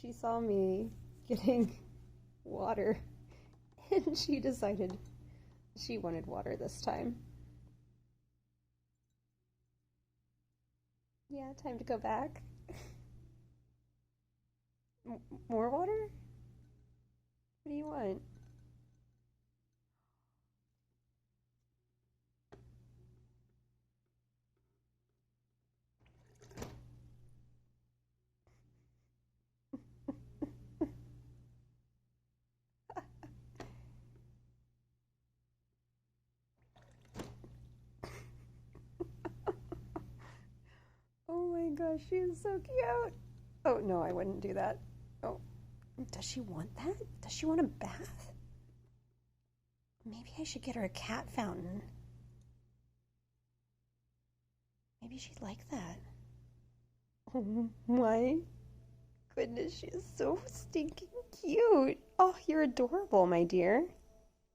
She saw me getting water and she decided she wanted water this time. Yeah, time to go back. More water? What do you want? Oh my gosh, she is so cute. Oh no, I wouldn't do that. Oh, does she want that? Does she want a bath? Maybe I should get her a cat fountain. Maybe she'd like that. Oh my goodness, she is so stinking cute. Oh, you're adorable, my dear.